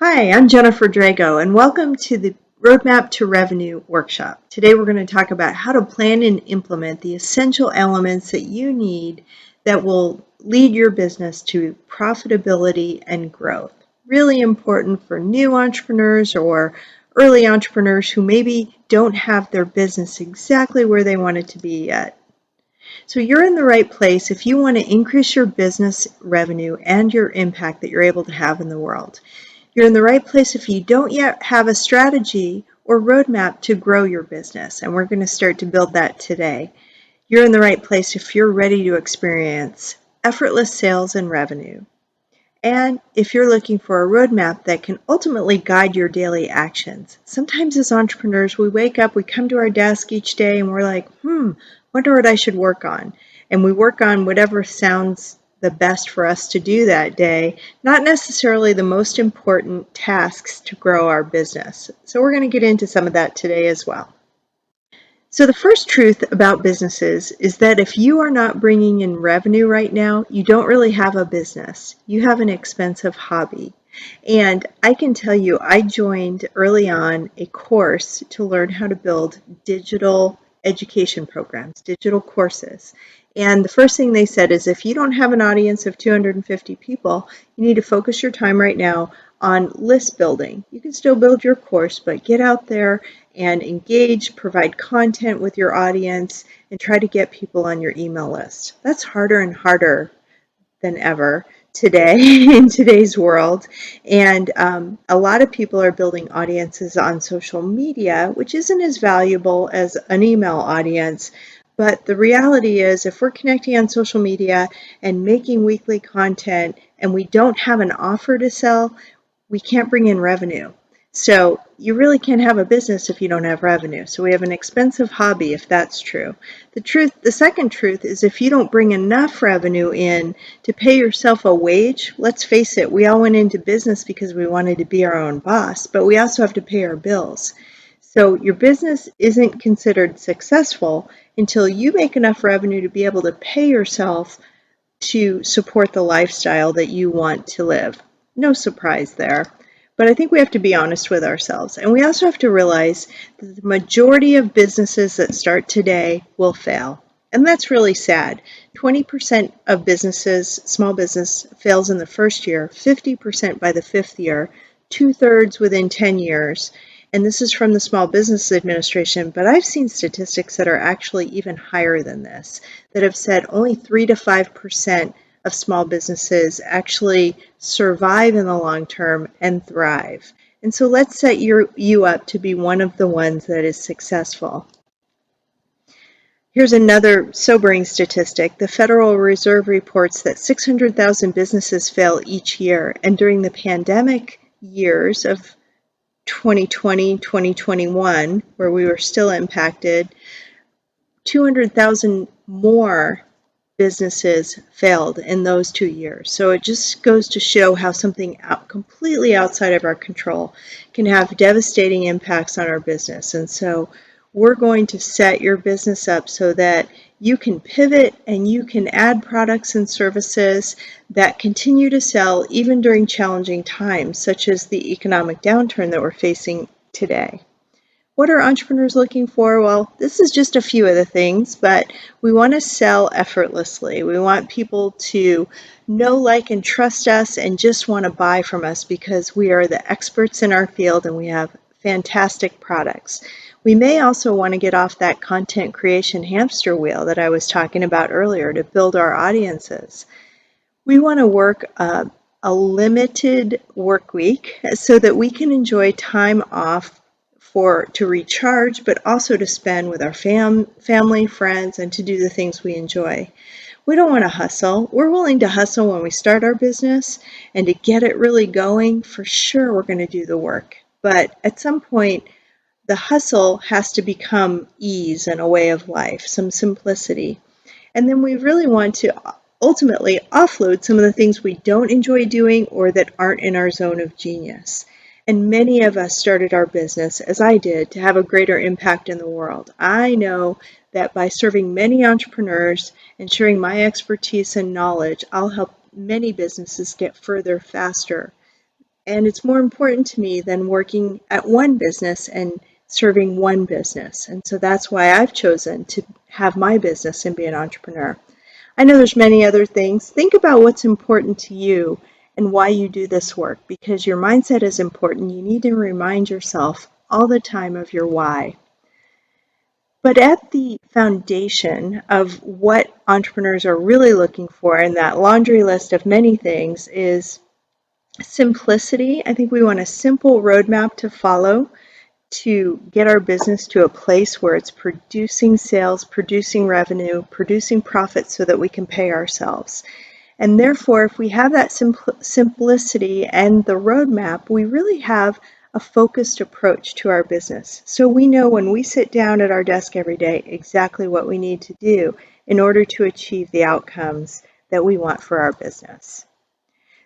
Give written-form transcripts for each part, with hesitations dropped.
Hi, I'm Jennifer Drago, and welcome to the Roadmap to Revenue workshop. Today we're going to talk about how to plan and implement the essential elements that you need that will lead your business to profitability and growth. Really important for new entrepreneurs or early entrepreneurs who maybe don't have their business exactly where they want it to be yet. So you're in the right place if you want to increase your business revenue and your impact that you're able to have in the world. You're in the right place if you don't yet have a strategy or roadmap to grow your business, and we're going to start to build that today. You're in the right place if you're ready to experience effortless sales and revenue. And if you're looking for a roadmap that can ultimately guide your daily actions. Sometimes as entrepreneurs, we wake up, we come to our desk each day and we're like, wonder what I should work on. And we work on whatever sounds the best for us to do that day, not necessarily the most important tasks to grow our business. So we're going to get into some of that today as well. So the first truth about businesses is that if you are not bringing in revenue right now, you don't really have a business. You have an expensive hobby. And I can tell you, I joined early on a course to learn how to build digital education programs, digital courses. And the first thing they said is if you don't have an audience of 250 people, you need to focus your time right now on list building. You can still build your course, but get out there and engage, provide content with your audience, and try to get people on your email list. That's harder and harder than ever today in today's world. And a lot of people are building audiences on social media, which isn't as valuable as an email audience. But the reality is, if we're connecting on social media and making weekly content and we don't have an offer to sell, we can't bring in revenue. So you really can't have a business if you don't have revenue. So we have an expensive hobby if that's true. The second truth is if you don't bring enough revenue in to pay yourself a wage, let's face it, we all went into business because we wanted to be our own boss, but we also have to pay our bills. So your business isn't considered successful until you make enough revenue to be able to pay yourself to support the lifestyle that you want to live. No surprise there. But I think we have to be honest with ourselves. And we also have to realize that the majority of businesses that start today will fail. And that's really sad. 20% of businesses, small business, fails in the first year, 50% by the fifth year, 2/3 within 10 years. And this is from the Small Business Administration, but I've seen statistics that are actually even higher than this, that have said only 3 to 5% of small businesses actually survive in the long term and thrive. And so let's set you up to be one of the ones that is successful. Here's another sobering statistic. The Federal Reserve reports that 600,000 businesses fail each year, and during the pandemic years of 2020, 2021, where we were still impacted, 200,000 more businesses failed in those 2 years. So it just goes to show how something completely outside of our control can have devastating impacts on our business. And so we're going to set your business up so that you can pivot and you can add products and services that continue to sell even during challenging times, such as the economic downturn that we're facing today. What are entrepreneurs looking for? Well, this is just a few of the things, but we want to sell effortlessly. We want people to know, like, and trust us and just want to buy from us because we are the experts in our field and we have fantastic products. We may also want to get off that content creation hamster wheel that I was talking about earlier to build our audiences. We want to work a limited work week so that we can enjoy time off to recharge, but also to spend with our family, friends, and to do the things we enjoy. We don't want to hustle. We're willing to hustle when we start our business, and to get it really going, for sure we're going to do the work. But at some point, the hustle has to become ease and a way of life, some simplicity. And then we really want to ultimately offload some of the things we don't enjoy doing or that aren't in our zone of genius. And many of us started our business, as I did, to have a greater impact in the world. I know that by serving many entrepreneurs and sharing my expertise and knowledge, I'll help many businesses get further faster. And it's more important to me than working at one business and serving one business. And so that's why I've chosen to have my business and be an entrepreneur. I know there's many other things. Think about what's important to you and why you do this work, because your mindset is important. You need to remind yourself all the time of your why. But at the foundation of what entrepreneurs are really looking for in that laundry list of many things is simplicity. I think we want a simple roadmap to follow to get our business to a place where it's producing sales, producing revenue, producing profit so that we can pay ourselves. And therefore, if we have that simplicity and the roadmap, we really have a focused approach to our business. So we know when we sit down at our desk every day exactly what we need to do in order to achieve the outcomes that we want for our business.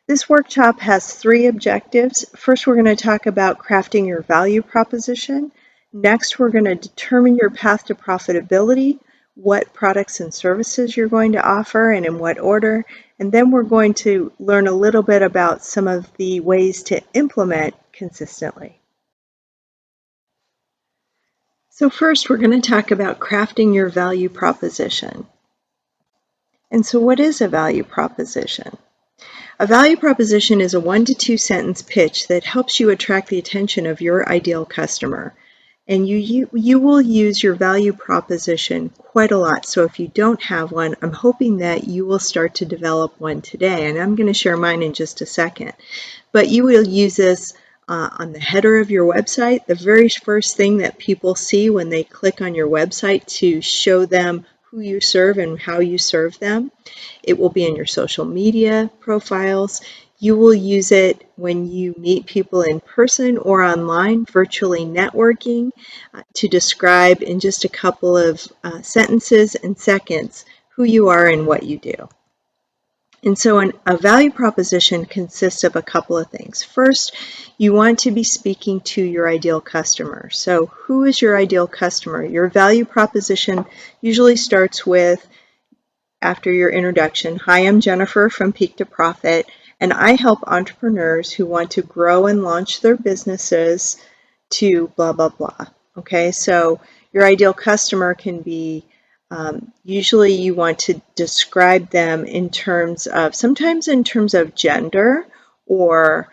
This workshop has 3 objectives. First, we're going to talk about crafting your value proposition. Next, we're going to determine your path to profitability, what products and services you're going to offer and in what order. And then we're going to learn a little bit about some of the ways to implement consistently. So first, we're going to talk about crafting your value proposition. And so what is a value proposition? A value proposition is a 1 to 2 sentence pitch that helps you attract the attention of your ideal customer. And you will use your value proposition quite a lot. So if you don't have one, I'm hoping that you will start to develop one today. And I'm going to share mine in just a second. But you will use this on the header of your website, the very first thing that people see when they click on your website to show them who you serve and how you serve them. It will be in your social media profiles. You will use it when you meet people in person or online, virtually networking, to describe in just a couple of sentences and seconds who you are and what you do. And so a value proposition consists of a couple of things. First, you want to be speaking to your ideal customer. So who is your ideal customer? Your value proposition usually starts with, after your introduction, hi, I'm Jennifer from Peak to Profit, and I help entrepreneurs who want to grow and launch their businesses to blah, blah, blah. Okay, so your ideal customer can be, usually you want to describe them in terms of, sometimes in terms of gender or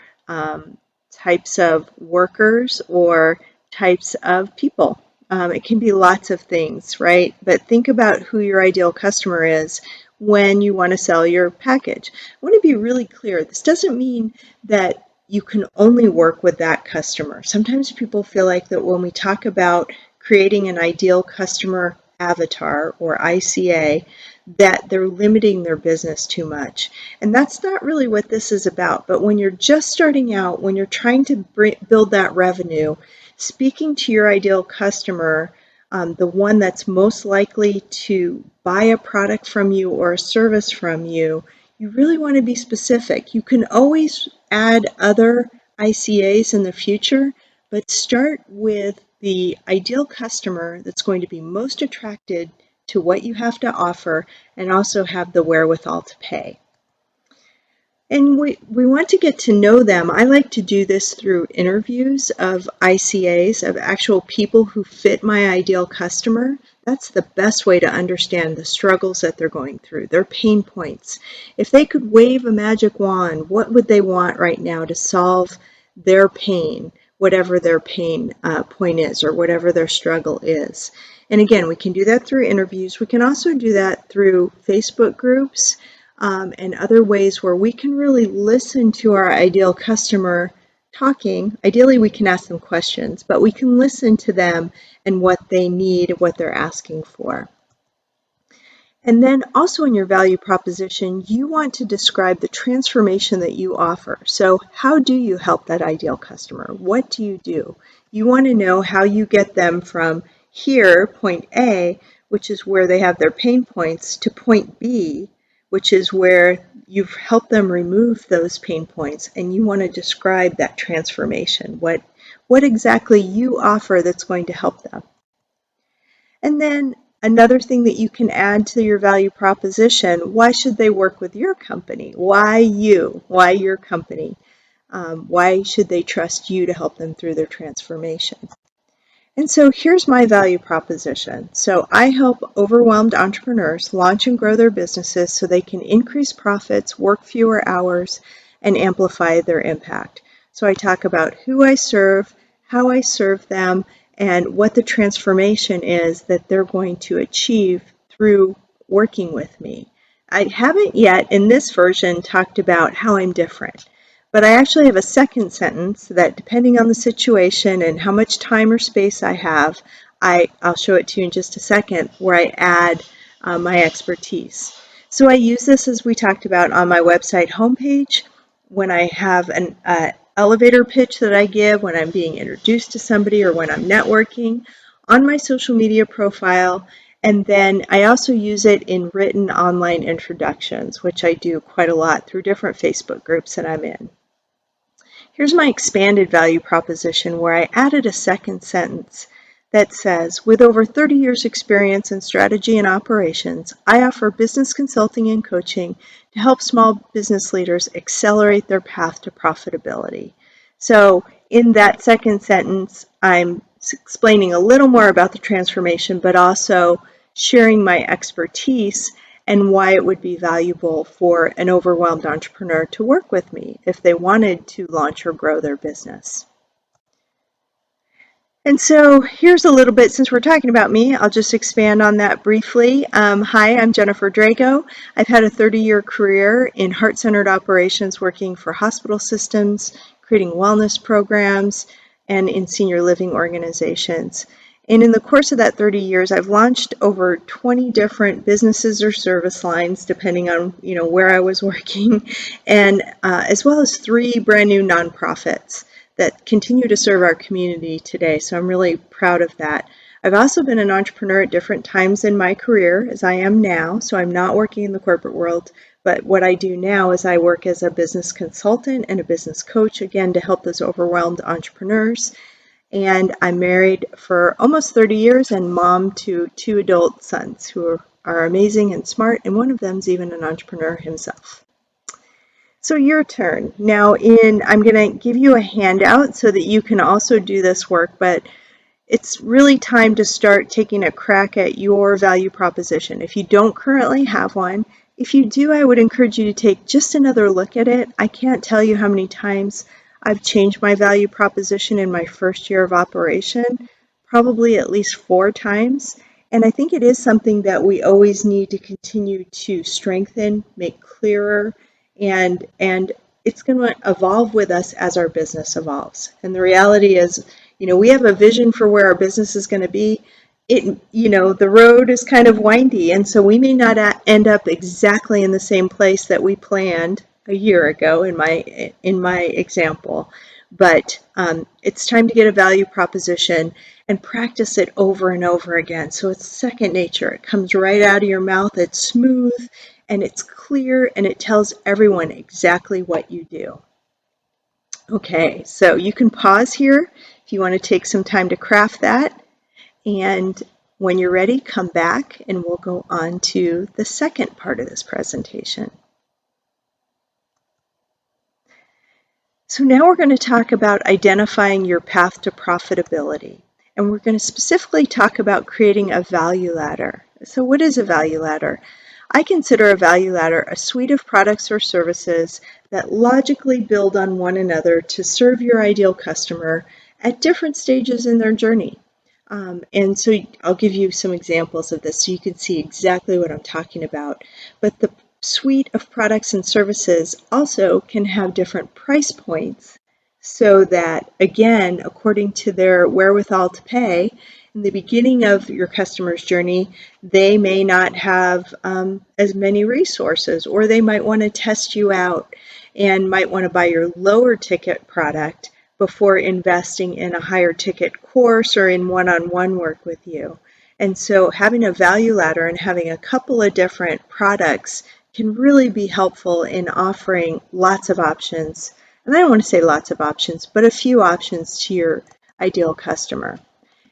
types of workers or types of people. It can be lots of things, right? But think about who your ideal customer is when you want to sell your package. I want to be really clear. This doesn't mean that you can only work with that customer. Sometimes people feel like that when we talk about creating an ideal customer avatar or ICA, that they're limiting their business too much. And that's not really what this is about. But when you're just starting out, when you're trying to build that revenue, speaking to your ideal customer, the one that's most likely to buy a product from you or a service from you, you really want to be specific. You can always add other ICAs in the future, but start with the ideal customer that's going to be most attracted to what you have to offer and also have the wherewithal to pay. And we want to get to know them. I like to do this through interviews of ICAs, of actual people who fit my ideal customer. That's the best way to understand the struggles that they're going through, their pain points. If they could wave a magic wand, what would they want right now to solve their pain, whatever their pain point is or whatever their struggle is? And again, we can do that through interviews. We can also do that through Facebook groups. And other ways where we can really listen to our ideal customer talking. Ideally, we can ask them questions, but we can listen to them and what they need, what they're asking for. And then also in your value proposition, you want to describe the transformation that you offer. So how do you help that ideal customer? What do you do? You want to know how you get them from here, point A, which is where they have their pain points, to point B, which is where you've helped them remove those pain points, and you want to describe that transformation, what exactly you offer that's going to help them. And then another thing that you can add to your value proposition, why should they work with your company? Why you? Why your company? Why should they trust you to help them through their transformation? And so here's my value proposition. So I help overwhelmed entrepreneurs launch and grow their businesses so they can increase profits, work fewer hours, and amplify their impact. So I talk about who I serve, how I serve them, and what the transformation is that they're going to achieve through working with me. I haven't yet in this version talked about how I'm different. But I actually have a second sentence that, depending on the situation and how much time or space I have, I'll show it to you in just a second, where I add my expertise. So I use this, as we talked about, on my website homepage, when I have an elevator pitch that I give, when I'm being introduced to somebody, or when I'm networking, on my social media profile. And then I also use it in written online introductions, which I do quite a lot through different Facebook groups that I'm in. Here's my expanded value proposition, where I added a second sentence that says, with over 30 years experience in strategy and operations, I offer business consulting and coaching to help small business leaders accelerate their path to profitability. So in that second sentence, I'm explaining a little more about the transformation, but also sharing my expertise and why it would be valuable for an overwhelmed entrepreneur to work with me if they wanted to launch or grow their business. And so here's a little bit, since we're talking about me, I'll just expand on that briefly. Hi, I'm Jennifer Drago. I've had a 30-year career in heart-centered operations, working for hospital systems, creating wellness programs, and in senior living organizations. And in the course of that 30 years, I've launched over 20 different businesses or service lines, depending on where I was working, and as well as 3 brand new nonprofits that continue to serve our community today. So I'm really proud of that. I've also been an entrepreneur at different times in my career, as I am now. So I'm not working in the corporate world, but what I do now is I work as a business consultant and a business coach, again, to help those overwhelmed entrepreneurs. And I'm married for almost 30 years and mom to 2 adult sons who are amazing and smart, and one of them is even an entrepreneur himself. So your turn. Now I'm going to give you a handout so that you can also do this work, but it's really time to start taking a crack at your value proposition. If you don't currently have one, if you do, I would encourage you to take just another look at it. I can't tell you how many times I've changed my value proposition in my first year of operation, probably at least 4 times. And I think it is something that we always need to continue to strengthen, make clearer, and it's going to evolve with us as our business evolves. And the reality is, we have a vision for where our business is going to be. The road is kind of windy, and so we may not end up exactly in the same place that we planned a year ago in my example. But it's time to get a value proposition and practice it over and over again. So it's second nature. It comes right out of your mouth. It's smooth and it's clear, and it tells everyone exactly what you do. Okay, so you can pause here if you want to take some time to craft that. And when you're ready, come back and we'll go on to the second part of this presentation. So now we're going to talk about identifying your path to profitability. And we're going to specifically talk about creating a value ladder. So what is a value ladder? I consider a value ladder a suite of products or services that logically build on one another to serve your ideal customer at different stages in their journey. And so I'll give you some examples of this so you can see exactly what I'm talking about. But the suite of products and services also can have different price points, so that, again, according to their wherewithal to pay, in the beginning of your customer's journey, they may not have as many resources, or they might want to test you out and might want to buy your lower ticket product before investing in a higher ticket course or in one-on-one work with you. And so having a value ladder and having a couple of different products can really be helpful in offering lots of options. And I don't want to say lots of options, but a few options to your ideal customer.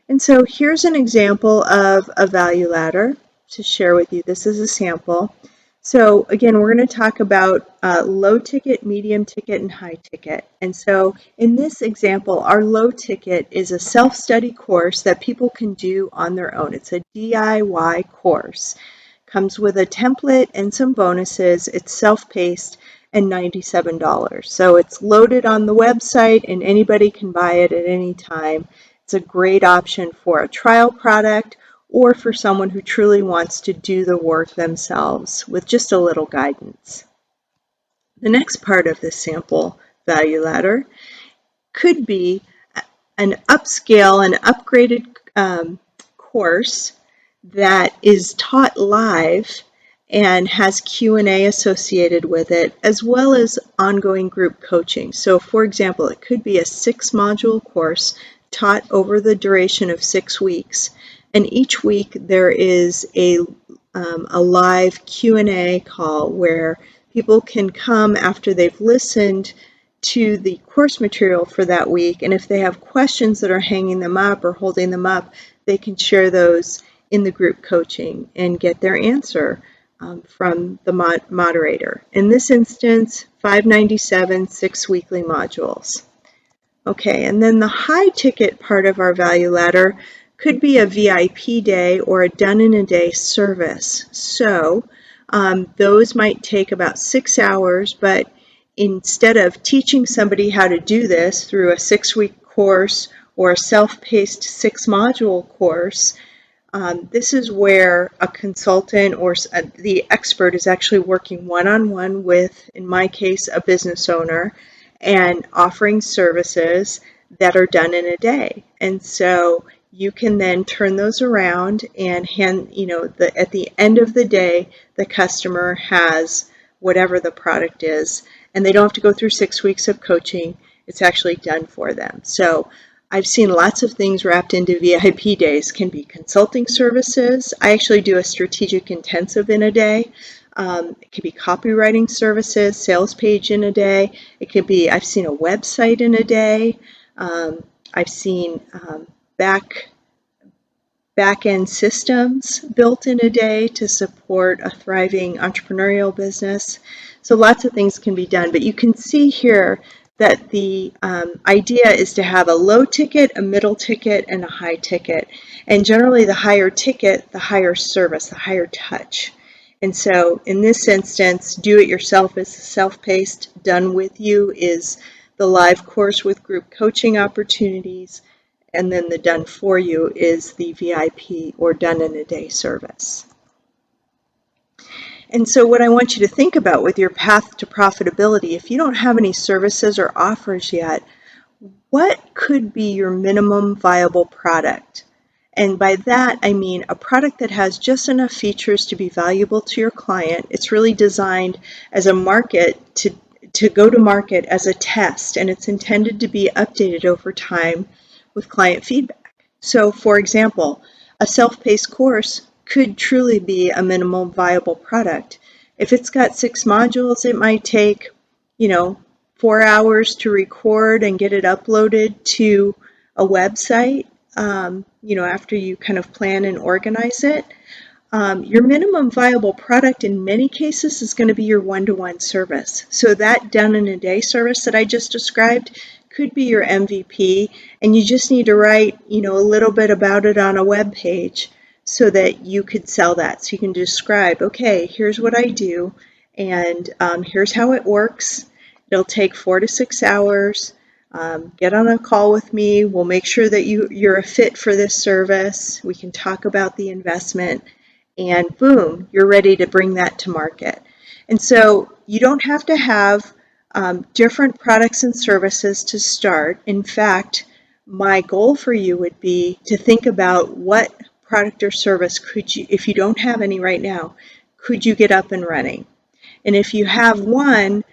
And so here's an example of a value ladder to share with you. This is a sample. So again, we're going to talk about low ticket, medium ticket, and high ticket. And so in this example, our low ticket is a self-study course that people can do on their own. It's a DIY course. Comes with a template and some bonuses. It's self-paced and $97. So it's loaded on the website and anybody can buy it at any time. It's a great option for a trial product or for someone who truly wants to do the work themselves with just a little guidance. The next part of this sample value ladder could be an upscale and upgraded course that is taught live and has Q&A associated with it, as well as ongoing group coaching. So for example, it could be a 6-module course taught over the duration of 6 weeks. And each week there is a live Q&A call where people can come after they've listened to the course material for that week, and if they have questions that are hanging them up or holding them up, they can share those in the group coaching and get their answer from the moderator. In this instance, $597, 6 weekly modules. Okay, and then the high ticket part of our value ladder could be a VIP day or a done-in-a-day service. So those might take about 6 hours, but instead of teaching somebody how to do this through a 6-week course or a self-paced 6-module course, this is where a consultant or the expert is actually working one-on-one with, in my case, a business owner, and offering services that are done in a day. And so you can then turn those around and at the end of the day, the customer has whatever the product is, and they don't have to go through 6 weeks of coaching. It's actually done for them. So I've seen lots of things wrapped into VIP days. Can be consulting services. I actually do a strategic intensive in a day. It could be copywriting services, sales page in a day. It could be, I've seen a website in a day. I've seen back-end systems built in a day to support a thriving entrepreneurial business. So lots of things can be done, but you can see here that the idea is to have a low ticket, a middle ticket, and a high ticket. And generally the higher ticket, the higher service, the higher touch. And so in this instance, do it yourself is self-paced, done with you is the live course with group coaching opportunities, and then the done for you is the VIP or done in a day service. And so what I want you to think about with your path to profitability, if you don't have any services or offers yet, what could be your minimum viable product? And by that, I mean a product that has just enough features to be valuable to your client. It's really designed as a market to go to market as a test, and it's intended to be updated over time with client feedback. So for example, a self-paced course could truly be a minimum viable product. If it's got 6 modules, it might take, 4 hours to record and get it uploaded to a website, after you kind of plan and organize it. Your minimum viable product in many cases is going to be your one-to-one service. So that done in a day service that I just described could be your MVP, and you just need to write, a little bit about it on a web page so that you could sell that. So you can describe, okay, here's what I do, and here's how it works. It'll take 4 to 6 hours. Get on a call with me. We'll make sure that you're a fit for this service. We can talk about the investment, and boom, you're ready to bring that to market. And so you don't have to have different products and services to start. In fact, my goal for you would be to think about what product or service could you, if you don't have any right now, could you get up and running? And if you have one,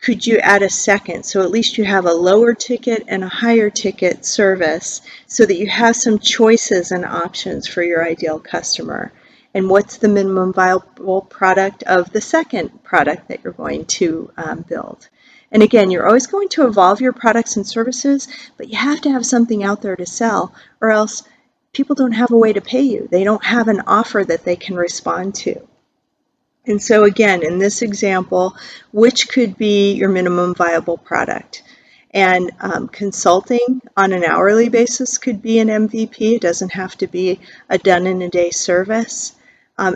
could you add a second? So at least you have a lower ticket and a higher ticket service so that you have some choices and options for your ideal customer. And what's the minimum viable product of the second product that you're going to build? And again, you're always going to evolve your products and services, but you have to have something out there to sell, or else people don't have a way to pay you. They don't have an offer that they can respond to. And so again, in this example, which could be your minimum viable product? And consulting on an hourly basis could be an MVP. It doesn't have to be a done-in-a-day service.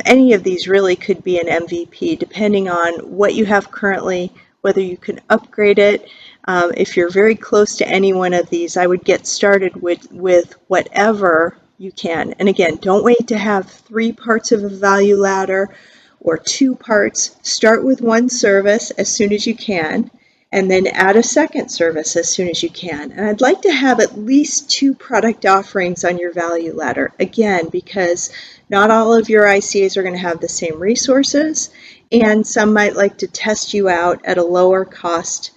Any of these really could be an MVP, depending on what you have currently, whether you can upgrade it. If you're very close to any one of these, I would get started with whatever you can. And again, don't wait to have 3 parts of a value ladder or 2 parts. Start with one service as soon as you can, and then add a second service as soon as you can. And I'd like to have at least 2 product offerings on your value ladder. Again, because not all of your ICAs are going to have the same resources, and some might like to test you out at a lower cost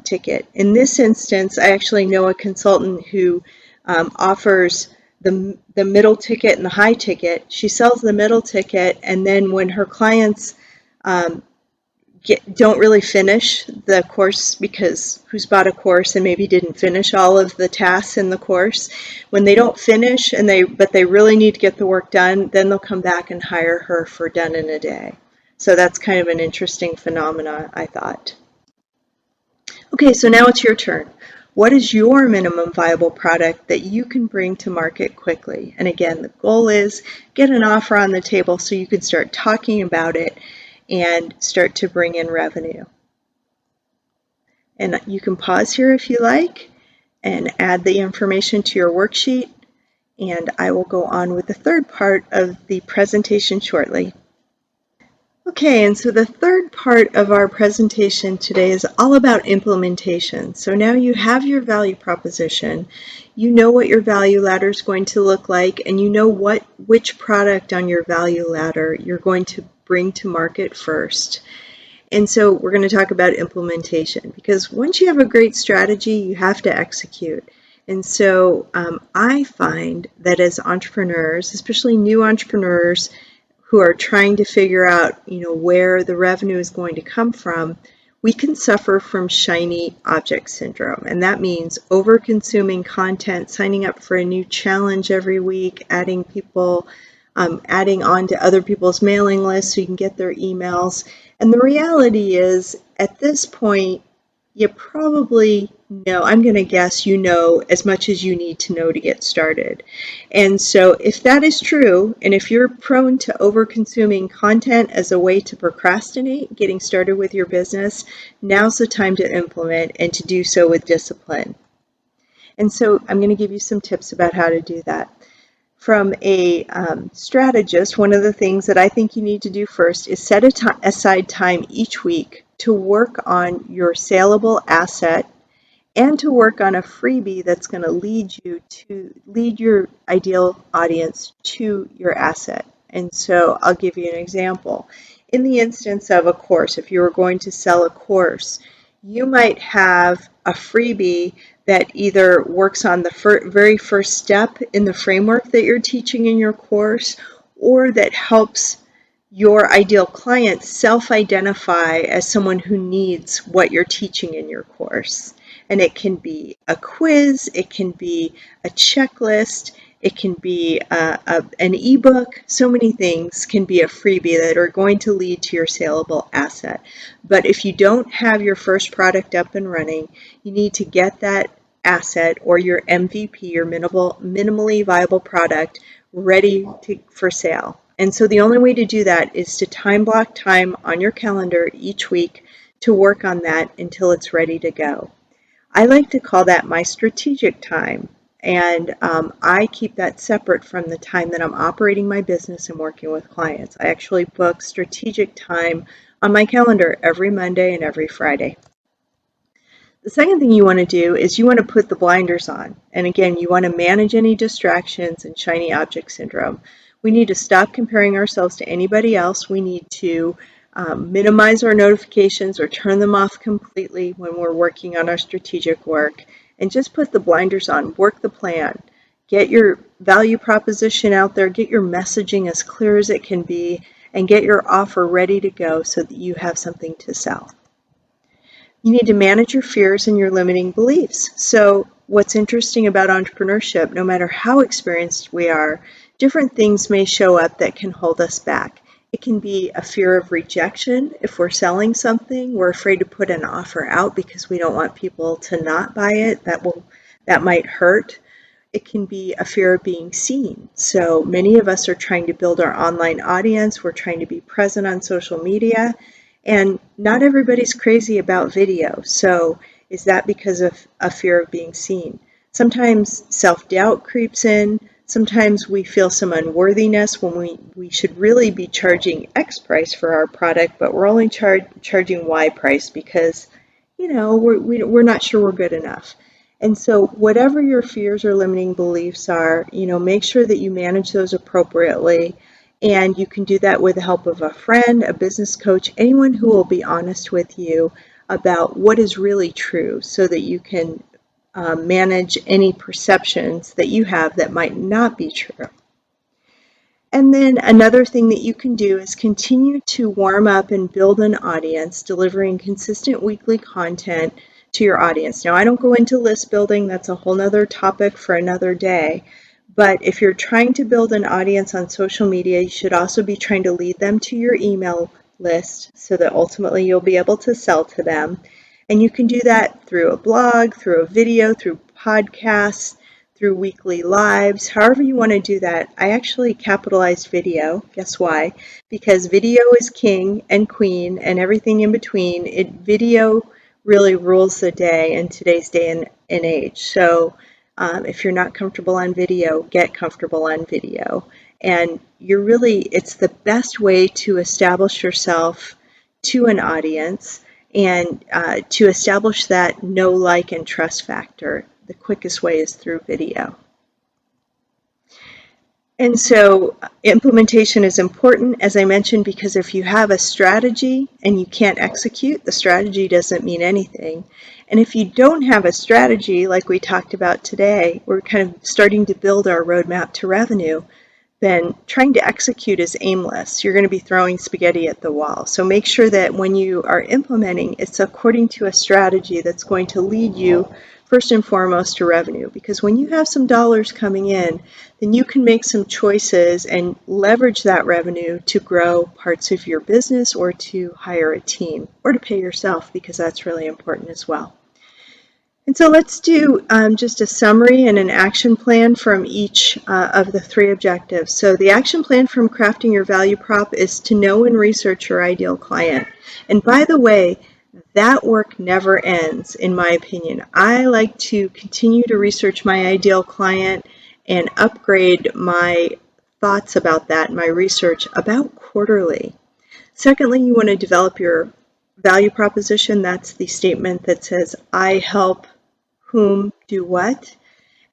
ticket. In this instance, I actually know a consultant who offers the middle ticket and the high ticket. She sells the middle ticket, and then when her clients don't really finish the course, because who's bought a course and maybe didn't finish all of the tasks in the course, when they don't finish but they really need to get the work done, then they'll come back and hire her for done in a day. So that's kind of an interesting phenomena, I thought. Okay, so now it's your turn. What is your minimum viable product that you can bring to market quickly? And again, the goal is get an offer on the table so you can start talking about it and start to bring in revenue. And you can pause here if you like and add the information to your worksheet, and I will go on with the third part of the presentation shortly. Okay, and so the third part of our presentation today is all about implementation. So now you have your value proposition, you know what your value ladder is going to look like, and you know which product on your value ladder you're going to bring to market first. And so we're going to talk about implementation, because once you have a great strategy, you have to execute. And so I find that as entrepreneurs, especially new entrepreneurs, who are trying to figure out, where the revenue is going to come from, we can suffer from shiny object syndrome. And that means over-consuming content, signing up for a new challenge every week, adding on to other people's mailing lists so you can get their emails. And the reality is, at this point, you probably know, I'm going to guess you know as much as you need to know to get started. And so if that is true, and if you're prone to over-consuming content as a way to procrastinate getting started with your business, now's the time to implement and to do so with discipline. And so I'm going to give you some tips about how to do that. From a strategist, one of the things that I think you need to do first is set aside time each week to work on your saleable asset and to work on a freebie that's going to lead your ideal audience to your asset. And so I'll give you an example. In the instance of a course, if you were going to sell a course, you might have a freebie that either works on the very first step in the framework that you're teaching in your course, or that helps your ideal client self-identify as someone who needs what you're teaching in your course. And it can be a quiz, it can be a checklist, it can be an ebook. So many things can be a freebie that are going to lead to your saleable asset. But if you don't have your first product up and running, you need to get that asset, or your MVP, your minimally viable product, ready for sale. And so the only way to do that is to time block time on your calendar each week to work on that until it's ready to go. I like to call that my strategic time, and I keep that separate from the time that I'm operating my business and working with clients. I actually book strategic time on my calendar every Monday and every Friday. The second thing you want to do is you want to put the blinders on. And again, you want to manage any distractions and shiny object syndrome. We need to stop comparing ourselves to anybody else. We need to minimize our notifications or turn them off completely when we're working on our strategic work, and just put the blinders on, work the plan, get your value proposition out there, get your messaging as clear as it can be, and get your offer ready to go so that you have something to sell. You need to manage your fears and your limiting beliefs. So what's interesting about entrepreneurship, no matter how experienced we are, different things may show up that can hold us back. It can be a fear of rejection. If we're selling something, we're afraid to put an offer out because we don't want people to not buy it. That might hurt. It can be a fear of being seen. So many of us are trying to build our online audience. We're trying to be present on social media, and not everybody's crazy about video. So is that because of a fear of being seen? Sometimes self-doubt creeps in. Sometimes we feel some unworthiness when we should really be charging X price for our product, but we're only charging Y price because, we're not sure we're good enough. And so whatever your fears or limiting beliefs are, make sure that you manage those appropriately. And you can do that with the help of a friend, a business coach, anyone who will be honest with you about what is really true so that you can manage any perceptions that you have that might not be true. And then another thing that you can do is continue to warm up and build an audience, delivering consistent weekly content to your audience. Now, I don't go into list building, that's a whole nother topic for another day. But if you're trying to build an audience on social media, you should also be trying to lead them to your email list so that ultimately you'll be able to sell to them. And you can do that through a blog, through a video, through podcasts, through weekly lives, however you want to do that. I actually capitalized video. Guess why? Because video is king and queen and everything in between. Video really rules the day in today's day and age. So if you're not comfortable on video, get comfortable on video. And it's the best way to establish yourself to an audience and to establish that know, like, and trust factor. The quickest way is through video. And so implementation is important, as I mentioned, because if you have a strategy and you can't execute, the strategy doesn't mean anything. And if you don't have a strategy, like we talked about today, we're kind of starting to build our roadmap to revenue, then trying to execute is aimless. You're going to be throwing spaghetti at the wall. So make sure that when you are implementing, it's according to a strategy that's going to lead you first and foremost to revenue. Because when you have some dollars coming in, then you can make some choices and leverage that revenue to grow parts of your business or to hire a team or to pay yourself, because that's really important as well. And so let's do just a summary and an action plan from each of the three objectives. So the action plan from crafting your value prop is to know and research your ideal client. And by the way, that work never ends, in my opinion. I like to continue to research my ideal client and upgrade my thoughts about that, my research, about quarterly. Secondly, you want to develop your value proposition. That's the statement that says, I help whom do what.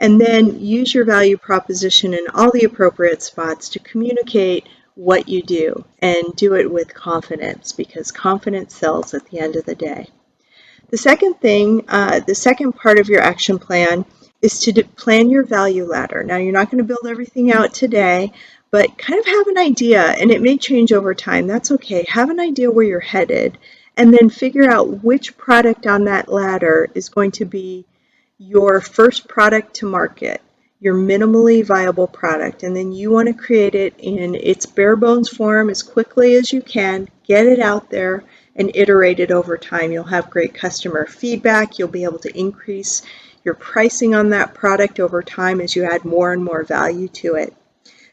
And then use your value proposition in all the appropriate spots to communicate what you do, and do it with confidence, because confidence sells at the end of the day. The second part of your action plan is to plan your value ladder. Now, you're not going to build everything out today, but kind of have an idea, and it may change over time. That's okay. Have an idea where you're headed, and then figure out which product on that ladder is going to be your first product to market, your minimally viable product, and then you want to create it in its bare bones form as quickly as you can, get it out there, and iterate it over time. You'll have great customer feedback. You'll be able to increase your pricing on that product over time as you add more and more value to it.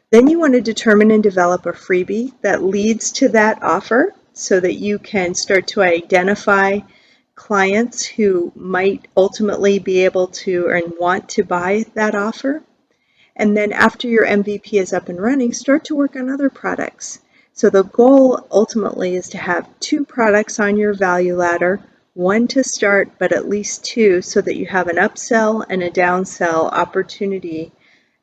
Then you want to determine and develop a freebie that leads to that offer so that you can start to identify clients who might ultimately be able to and want to buy that offer. And then after your MVP is up and running, start to work on other products. So the goal ultimately is to have 2 products on your value ladder, 1 to start, but at least 2, so that you have an upsell and a downsell opportunity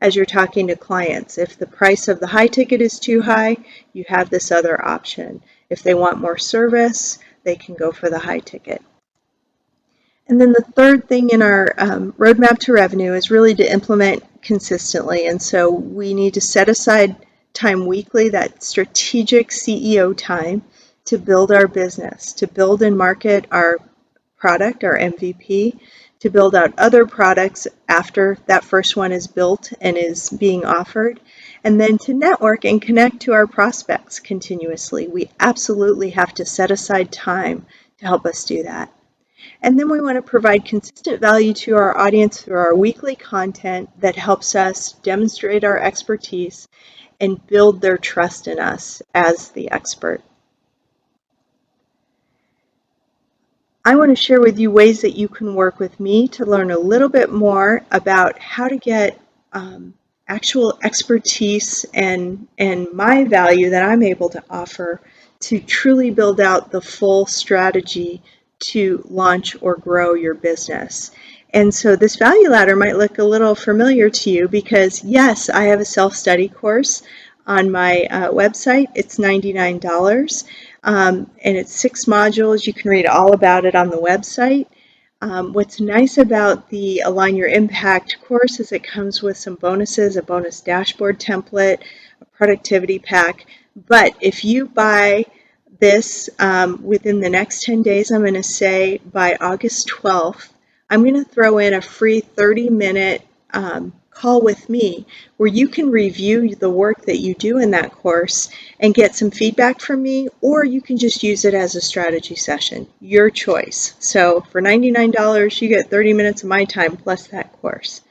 as you're talking to clients. If the price of the high ticket is too high, you have this other option. If they want more service, they can go for the high ticket. And then the third thing in our roadmap to revenue is really to implement consistently. And so we need to set aside time weekly, that strategic CEO time, to build our business, to build and market our product, our MVP, to build out other products after that first one is built and is being offered, and then to network and connect to our prospects continuously. We absolutely have to set aside time to help us do that. And then we want to provide consistent value to our audience through our weekly content that helps us demonstrate our expertise and build their trust in us as the expert. I want to share with you ways that you can work with me to learn a little bit more about how to get actual expertise and my value that I'm able to offer to truly build out the full strategy to launch or grow your business. And so this value ladder might look a little familiar to you because, yes, I have a self-study course on my website. It's $99. And it's 6 modules. You can read all about it on the website. What's nice about the Align Your Impact course is it comes with some bonuses, a bonus dashboard template, a productivity pack. But if you buy this within the next 10 days, I'm going to say by August 12th, I'm going to throw in a free 30-minute call with me where you can review the work that you do in that course and get some feedback from me, or you can just use it as a strategy session. Your choice. So for $99, you get 30 minutes of my time plus that course.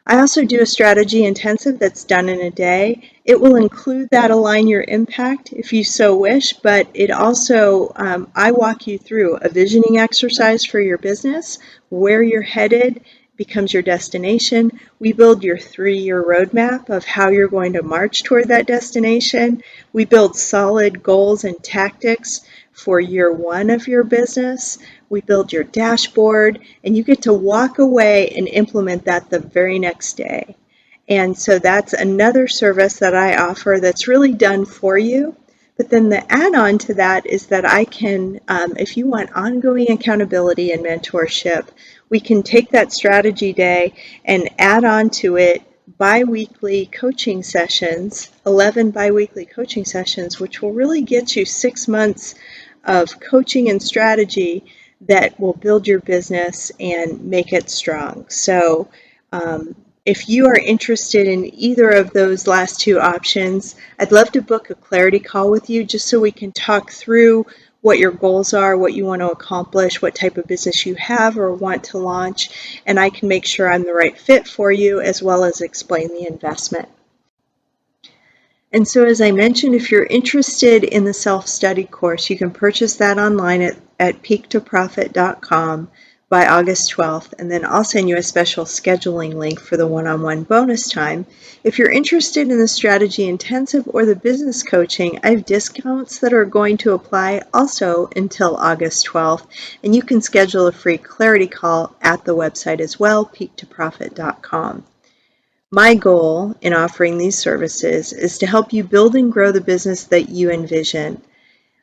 I also do a strategy intensive that's done in a day. It will include that Align Your Impact if you so wish, but it also, I walk you through a visioning exercise for your business, where you're headed becomes your destination. We build your 3-year roadmap of how you're going to march toward that destination. We build solid goals and tactics for year 1 of your business. We build your dashboard, and you get to walk away and implement that the very next day. And so that's another service that I offer that's really done for you. But then the add-on to that is that I can, if you want ongoing accountability and mentorship, we can take that strategy day and add on to it bi-weekly coaching sessions, 11 bi-weekly coaching sessions, which will really get you 6 months of coaching and strategy that will build your business and make it strong. So if you are interested in either of those last 2 options, I'd love to book a clarity call with you just so we can talk through what your goals are, what you want to accomplish, what type of business you have or want to launch, and I can make sure I'm the right fit for you as well as explain the investment. And so as I mentioned, if you're interested in the self-study course, you can purchase that online at peaktoprofit.com by August 12th, and then I'll send you a special scheduling link for the one-on-one bonus time. If you're interested in the strategy intensive or the business coaching, I have discounts that are going to apply also until August 12th, and you can schedule a free clarity call at the website as well, peaktoprofit.com. My goal in offering these services is to help you build and grow the business that you envision.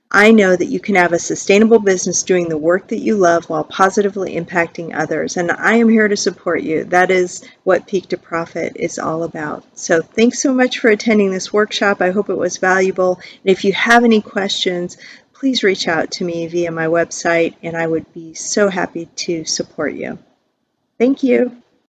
I know that you can have a sustainable business doing the work that you love while positively impacting others, and I am here to support you. That is what Peak to Profit is all about. So thanks so much for attending this workshop. I hope it was valuable. And if you have any questions, please reach out to me via my website, and I would be so happy to support you. Thank you.